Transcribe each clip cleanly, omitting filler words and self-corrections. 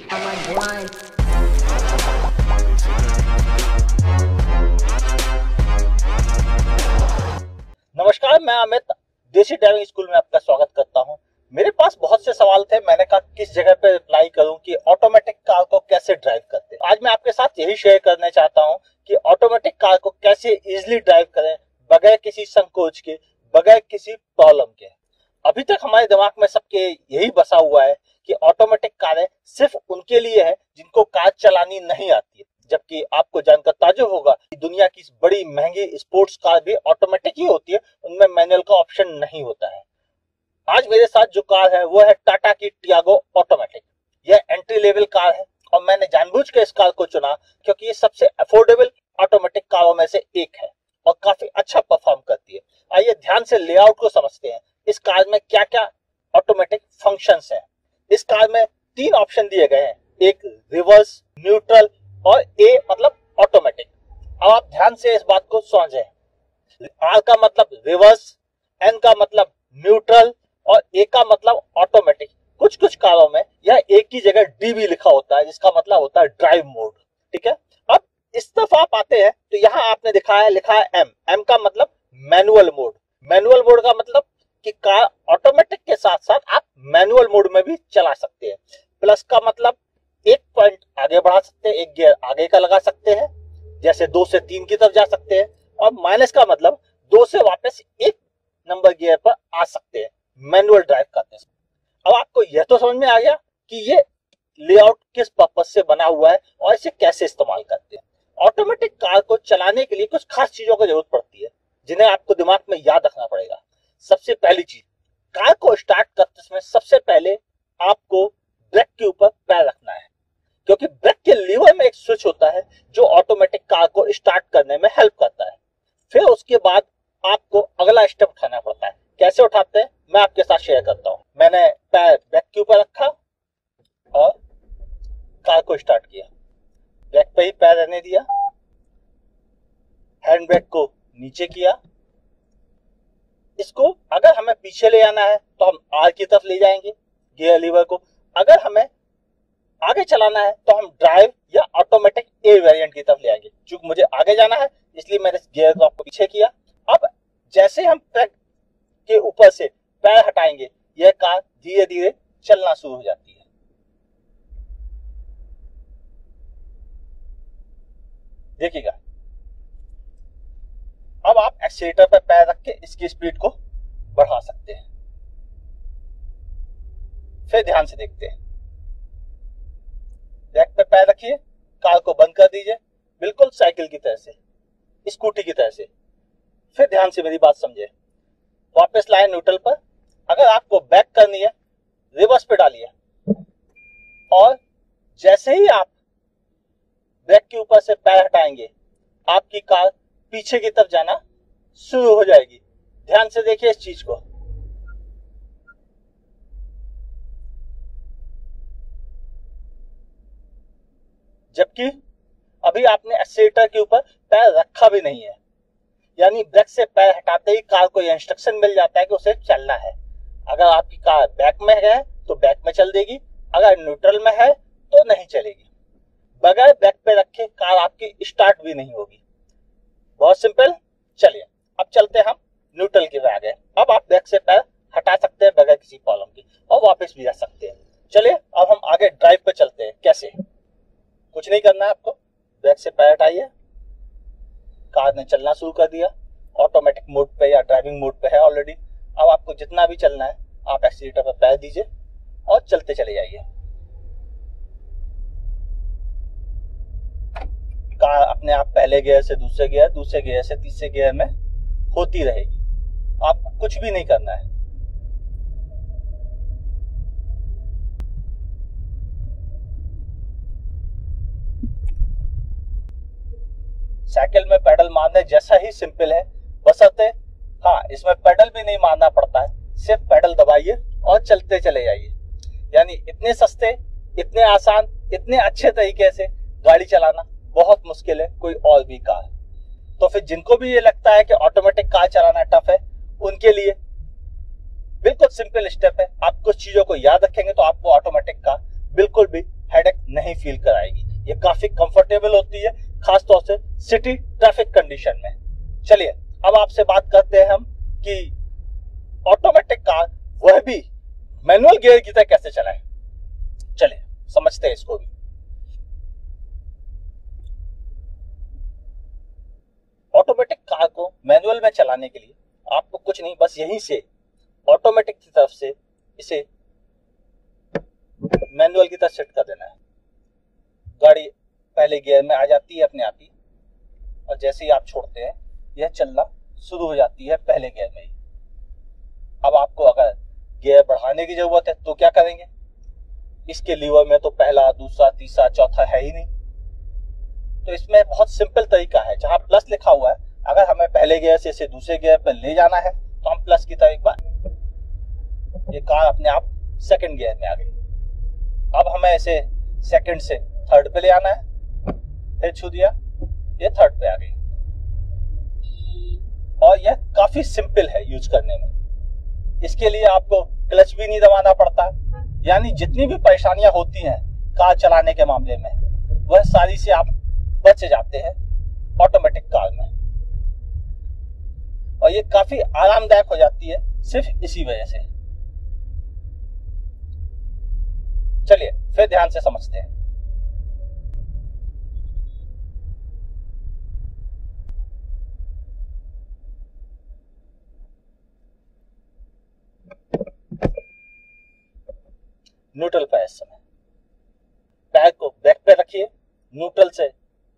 on my grind. नमस्कार, मैं अमित देसी ड्राइविंग स्कूल में आपका स्वागत करता हूं। मेरे पास बहुत से सवाल थे। मैंने कहा किस जगह पे रिप्लाई करूं कि ऑटोमेटिक कार को कैसे ड्राइव करते हैं। आज मैं आपके साथ यही शेयर करना चाहता हूं कि ऑटोमेटिक कार को कैसे इजीली ड्राइव करें बगैर किसी संकोच के, बगैर किसी प्रॉब्लम के। अभी तक हमारे दिमाग में सबके यही बसा हुआ है कि ऑटोमेटिक कारें सिर्फ उनके लिए है जिनको कार चलानी नहीं आती है, जबकि आपको जानकर ताज्जुब होगा कि दुनिया की बड़ी महंगी स्पोर्ट्स कार भी ऑटोमेटिक ही होती है, उनमें मैनुअल का ऑप्शन नहीं होता है। आज मेरे साथ जो कार है वो है टाटा की टियागो ऑटोमेटिक। यह एंट्री लेवल कार है और मैंने जानबूझ के इस कार को चुना क्योंकि ये सबसे अफोर्डेबल ऑटोमेटिक कारों में से एक है और काफी अच्छा परफॉर्म करती है। आइए ध्यान से लेआउट को समझते हैं। इस कार में क्या क्या ऑटोमेटिक फंक्शंस हैं। इस कार में 3 ऑप्शन दिए गए हैं, एक रिवर्स, न्यूट्रल और ए मतलब ऑटोमेटिक। अब आप ध्यान से इस बात को समझें। आर का मतलब रिवर्स, एन का मतलब न्यूट्रल और ए का मतलब ऑटोमेटिक। कुछ कुछ कारों में यह एक की जगह डी भी लिखा होता है, जिसका मतलब होता है ड्राइव मोड। ठीक है, अब इस तरफ आप आते हैं तो यहाँ आपने लिखा है एम। एम का मतलब मैनुअल मोड। मैनुअल मोड का मतलब कि कार ऑटोमेटिक के साथ साथ आप मैनुअल मोड में भी चला सकते हैं। प्लस का मतलब एक पॉइंट आगे बढ़ा सकते हैं, एक गियर आगे का लगा सकते हैं, जैसे 2 से 3 की तरफ जा सकते हैं। और माइनस का मतलब 2 से वापस 1 नंबर गियर पर आ सकते हैं मैनुअल ड्राइव करते हैं। अब आपको यह तो समझ में आ गया कि ये लेआउट किस पर्पस से बना हुआ है और इसे कैसे इस्तेमाल करते हैं। ऑटोमेटिक कार को चलाने के लिए कुछ खास चीजों की जरूरत पड़ती है जिन्हें आपको दिमाग में याद रखना पड़ेगा। सबसे पहली चीज, कार को स्टार्ट करते समय सबसे पहले आपको ब्रेक के ऊपर पैर रखना है, क्योंकि ब्रेक के लीवर में एक स्विच होता है जो ऑटोमेटिक कार को स्टार्ट करने में हेल्प करता है। फिर उसके बाद आपको अगला स्टेप उठाना पड़ता है। कैसे उठाते हैं मैं आपके साथ शेयर करता हूं। मैंने पैर ब्रेक के ऊपर रखा और कार को स्टार्ट किया। ब्रेक पे ही पैर रहने दिया, हैंड ब्रेक को नीचे किया। इसको अगर हमें पीछे ले आना है तो हम आर की तरफ ले जाएंगे गियर लीवर को। अगर हमें आगे चलाना है तो हम ड्राइव या ऑटोमेटिक ए वेरिएंट की तरफ ले आएंगे। चूंकि मुझे आगे जाना है इसलिए मैंने गियर को आपको पीछे किया। अब जैसे हम ब्रेक के ऊपर से पैर हटाएंगे यह कार धीरे धीरे चलना शुरू हो जाती है। देखिएगा, अब आप एक्सीलेटर पर पैर रख के इसकी स्पीड को बढ़ा सकते हैं। फिर ध्यान से देखते हैं। ब्रेक पे पैर रखिए, कार को बंद कर दीजिए, बिल्कुल साइकिल की तरह से, स्कूटी की तरह से। फिर ध्यान से मेरी बात समझिए। वापस लाए न्यूट्रल पर। अगर आपको बैक करनी है रिवर्स पे डालिए और जैसे ही आप ब्रेक के ऊपर से पैर हटाएंगे आपकी कार पीछे की तरफ जाना शुरू हो जाएगी। ध्यान से देखिए इस चीज को। जबकि अभी आपने एक्सीलेटर के ऊपर पैर रखा भी नहीं है, यानी ब्रेक से पैर हटाते ही कार को यह इंस्ट्रक्शन मिल जाता है कि उसे चलना है। अगर आपकी कार बैक में है तो बैक में चल देगी, अगर न्यूट्रल में है तो नहीं चलेगी। बगैर ब्रेक पे रखे कार आपकी स्टार्ट भी नहीं होगी। बहुत सिंपल। चलिए अब चलते हैं हम न्यूट्रल के पे आ गए। अब आप ब्रेक से पैर हटा सकते हैं बगैर किसी प्रॉब्लम के और वापस भी जा सकते हैं। चलिए अब हम आगे ड्राइव पे चलते हैं। कैसे? कुछ नहीं करना है आपको। ब्रेक से पैर हटाइए, कार ने चलना शुरू कर दिया। ऑटोमेटिक मोड पे या ड्राइविंग मोड पे है ऑलरेडी। अब आपको जितना भी चलना है आप एक्सीलेटर पर पैर दीजिए और चलते चले जाइए। कार अपने आप पहले गियर से दूसरे गियर, दूसरे गियर से तीसरे गियर में होती रहेगी। आपको कुछ भी नहीं करना है। साइकिल में पेडल मारने जैसा ही सिंपल है, बशर्ते हाँ इसमें पेडल भी नहीं मारना पड़ता है। सिर्फ पेडल दबाइए और चलते चले जाइए। यानी इतने सस्ते, इतने आसान, इतने अच्छे तरीके से गाड़ी चलाना बहुत मुश्किल है कोई और भी कार। तो फिर जिनको भी ये लगता है कि ऑटोमेटिक कार चलाना टफ है, उनके लिए बिल्कुल सिंपल स्टेप है। आप कुछ चीजों को याद रखेंगे तो आपको ऑटोमेटिक कार बिल्कुल भी हेडेक नहीं फील कराएगी। ये काफी कंफर्टेबल होती है, खासतौर से सिटी ट्रैफिक कंडीशन में। चलिए अब आपसे बात करते हैं हम कि ऑटोमेटिक कार वह भी मैनुअल गियर की तरह कैसे चलाएं। चलिए समझते हैं इसको भी। ऑटोमेटिक कार को मैनुअल में चलाने के लिए आपको कुछ नहीं, बस यहीं से ऑटोमेटिक की तरफ से इसे मैनुअल की तरफ सेट कर देना है। गाड़ी पहले गियर में आ जाती है अपने आप ही, और जैसे ही आप छोड़ते हैं यह चलना शुरू हो जाती है पहले गियर में ही। अब आपको अगर गियर बढ़ाने की जरूरत है तो क्या करेंगे? इसके लीवर में तो पहला, दूसरा, तीसरा, चौथा है ही नहीं। तो इसमें बहुत सिंपल तरीका है। जहां प्लस लिखा हुआ है, अगर हमें पहले गियर से इसे दूसरे गियर पर ले जाना है तो हम प्लस की तरफ एक बार, ये कार अपने आप सेकंड गियर में आ गई। अब हमें इसे सेकंड से थर्ड पे ले आना है, फिर छू दिया, ये थर्ड पे आ गई। और यह काफी सिंपल है यूज करने में। इसके लिए आपको क्लच भी नहीं दबाना पड़ता, यानी जितनी भी परेशानियां होती हैं कार चलाने के मामले में, वह सारी से आप बच जाते हैं ऑटोमेटिक कार में। और ये काफी आरामदायक हो जाती है सिर्फ इसी वजह से। चलिए फिर ध्यान से समझते हैं। न्यूट्रल पे इस समय पैर को बैक पे रखिए, न्यूट्रल से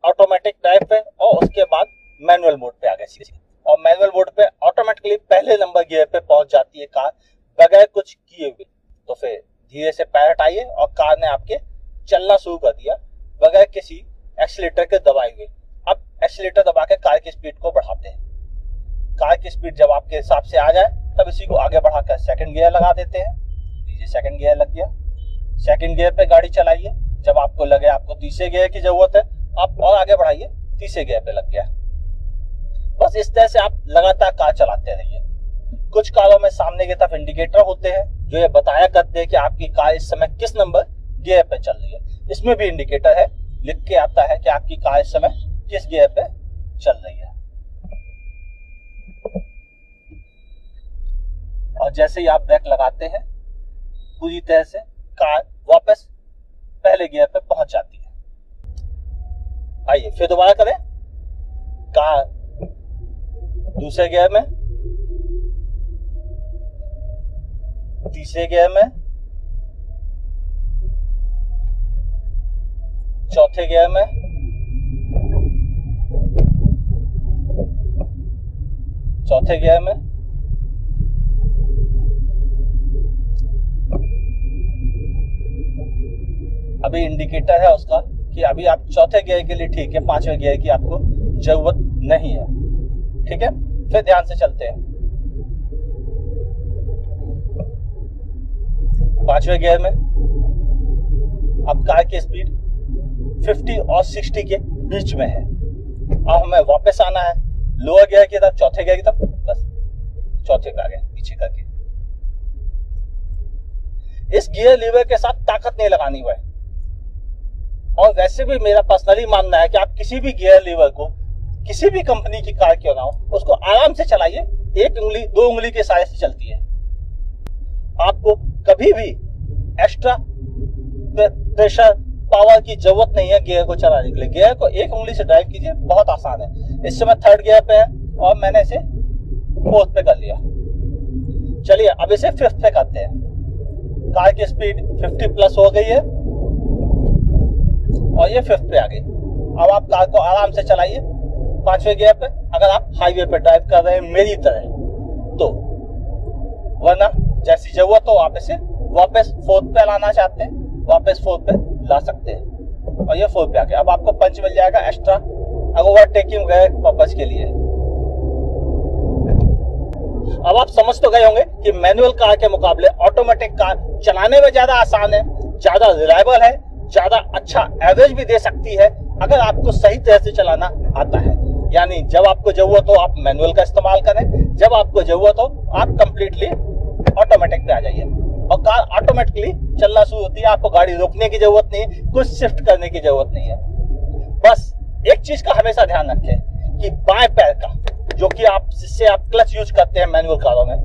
ऑटोमेटिक ड्राइव पे, और उसके बाद मैनुअल मोड पे आ गए सीधे। और मैनुअल मोड पे ऑटोमेटिकली पहले नंबर गियर पे पहुंच जाती है कार बगैर कुछ किए हुए। तो फिर धीरे से पैर हटाइए और कार ने आपके चलना शुरू कर दिया बगैर किसी एक्सीलेटर के दबाए हुए। अब एक्सीलेटर दबा के कार की स्पीड को बढ़ाते हैं। कार की स्पीड जब आपके हिसाब से आ जाए तब इसी को आगे बढ़ाकर सेकंड गियर लगा देते हैं। दीजिए, सेकंड गियर लग गया। सेकंड गियर पे गाड़ी चलाइए। जब आपको लगे आपको तीसरे गियर की जरूरत है, आप और आगे बढ़ाइए, तीसरे गियर पे लग गया। बस इस तरह से आप लगातार कार चलाते रहिए। कुछ कारों में सामने की तरफ इंडिकेटर होते हैं जो ये बताया करते हैं कि आपकी कार इस समय किस नंबर गियर पे चल रही है। इसमें भी इंडिकेटर है, लिख के आता है कि आपकी कार इस समय किस गियर पे चल रही है। और जैसे ही आप ब्रेक लगाते हैं पूरी तरह से कार वापस पहले गियर पे पहुंच जाती है। आइए फिर दोबारा करें। कार दूसरे गियर में, तीसरे गियर में, चौथे गियर में, चौथे गियर में, अभी इंडिकेटर है उसका कि अभी आप चौथे गियर के लिए ठीक है, पांचवें गियर की आपको जरूरत नहीं है। ठीक है, फिर ध्यान से चलते हैं। पांचवें गियर में अब कार की स्पीड 50 और 60 के बीच में है। अब हमें वापस आना है लोअर गियर की तरफ, चौथे गियर की तरफ, बस चौथे पे आ गए पीछे करके। इस गियर लीवर के साथ ताकत नहीं लगानी हुआ है। और वैसे भी मेरा पर्सनली मानना है कि आप किसी भी गियर लीवर को, किसी भी कंपनी की कार क्यों ना हो, उसको आराम से चलाइए। एक उंगली, दो उंगली के साइज से चलती है। आपको कभी भी एक्स्ट्रा प्रेशर, पावर की जरूरत नहीं है गियर को चलाने के लिए। गियर को एक उंगली से ड्राइव कीजिए, बहुत आसान है। इस समय थर्ड गियर पे है और मैंने इसे फोर्थ पे कर लिया। चलिए अब इसे फिफ्थ पे करते हैं। कार की स्पीड 50 प्लस हो गई है और ये फिफ्थ पे आ गई। अब आप कार को आराम से चलाइए पांचवें गियर पे, अगर आप हाईवे पे ड्राइव कर रहे हैं मेरी तरह तो, वरना जैसी जरूरत हो आप इसे वापस फोर्थ पे लाना चाहते हैं, वापस फोर्थ पे ला सकते हैं। और ये फोर्थ पे आ गया। अब आपको पंच मिल जाएगा एक्स्ट्रा ओवरटेकिंग पर्पस के लिए। अब आप समझ तो गए होंगे कि मैनुअल कार के मुकाबले ऑटोमेटिक कार चलाने में ज्यादा आसान है, ज्यादा रिलायबल है, ज्यादा अच्छा एवरेज भी दे सकती है अगर आपको सही तरह से चलाना आता है। यानी जब आपको जरूरत हो आप मैनुअल का इस्तेमाल करें, जब आपको जरूरत हो आप कंप्लीटली ऑटोमेटिक पे आ जाइए। और कार ऑटोमेटिकली चलना शुरू होती है। आपको गाड़ी रोकने की जरूरत नहीं, कुछ शिफ्ट करने की जरूरत नहीं है। बस एक चीज का हमेशा ध्यान रखें कि बाएं पैर का, जो कि आप जिससे आप क्लच यूज करते हैं मैनुअल कारों में,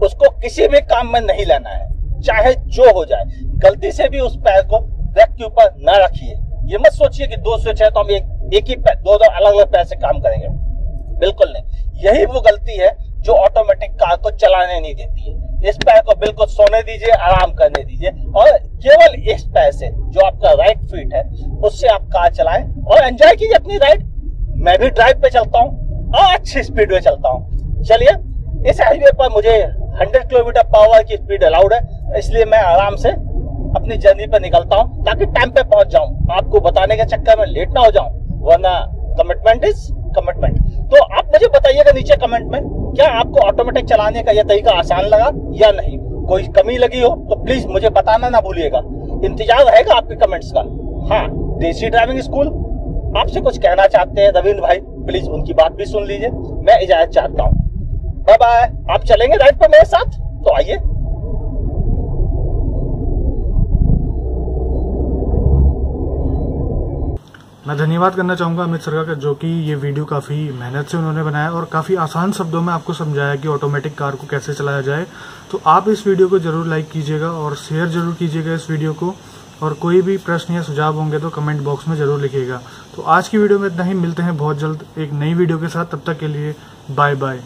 उसको किसी भी काम में नहीं लेना है, चाहे जो हो जाए। गलती से भी उस पैर को ब्रेक के ऊपर न रखिए। ये मत सोचिए कि 2 स्विच है तो हम एक ही पैर, दो अलग अलग पैर से काम करेंगे, बिल्कुल नहीं। यही वो गलती है जो ऑटोमेटिक कार को चलाने नहीं देती है। इस पैर को बिल्कुल सोने दीजिए, आराम करने दीजिए, और केवल इस पैर से, जो आपका राइट फीट है, उससे आप कार चलाएं और एंजॉय कीजिए अपनी राइड। मैं भी ड्राइव पे चलता हूँ और अच्छी स्पीड में चलता हूँ। चलिए, इस हाईवे पर मुझे 100 किलोमीटर पर आवर की स्पीड अलाउड है, इसलिए मैं आराम से अपनी जर्नी पर निकलता हूँ ताकि टाइम पे पहुंच जाऊं, आपको बताने के चक्कर में लेट ना हो जाऊं, वरना कमिटमेंट इज कमिटमेंट। तो आप मुझे बताइएगा नीचे कमेंट में, क्या आपको ऑटोमेटिक चलाने का यह तरीका आसान लगा या नहीं? कोई कमी लगी हो तो प्लीज मुझे बताना ना भूलिएगा, इंतजार रहेगा आपके कमेंट्स का। हाँ, देसी ड्राइविंग स्कूल आपसे कुछ कहना चाहते हैं रविंद्र भाई, प्लीज उनकी बात भी सुन लीजिए। मैं इजाजत चाहता हूँ, बाय बाय। आप चलेंगे राइड पर मेरे साथ? तो आइए। मैं धन्यवाद करना चाहूँगा अमित सर का, जो कि ये वीडियो काफ़ी मेहनत से उन्होंने बनाया और काफ़ी आसान शब्दों में आपको समझाया कि ऑटोमेटिक कार को कैसे चलाया जाए। तो आप इस वीडियो को जरूर लाइक कीजिएगा और शेयर जरूर कीजिएगा इस वीडियो को, और कोई भी प्रश्न या सुझाव होंगे तो कमेंट बॉक्स में जरूर लिखिएगा। तो आज की वीडियो में इतना ही, मिलते हैं बहुत जल्द एक नई वीडियो के साथ। तब तक के लिए बाय बाय।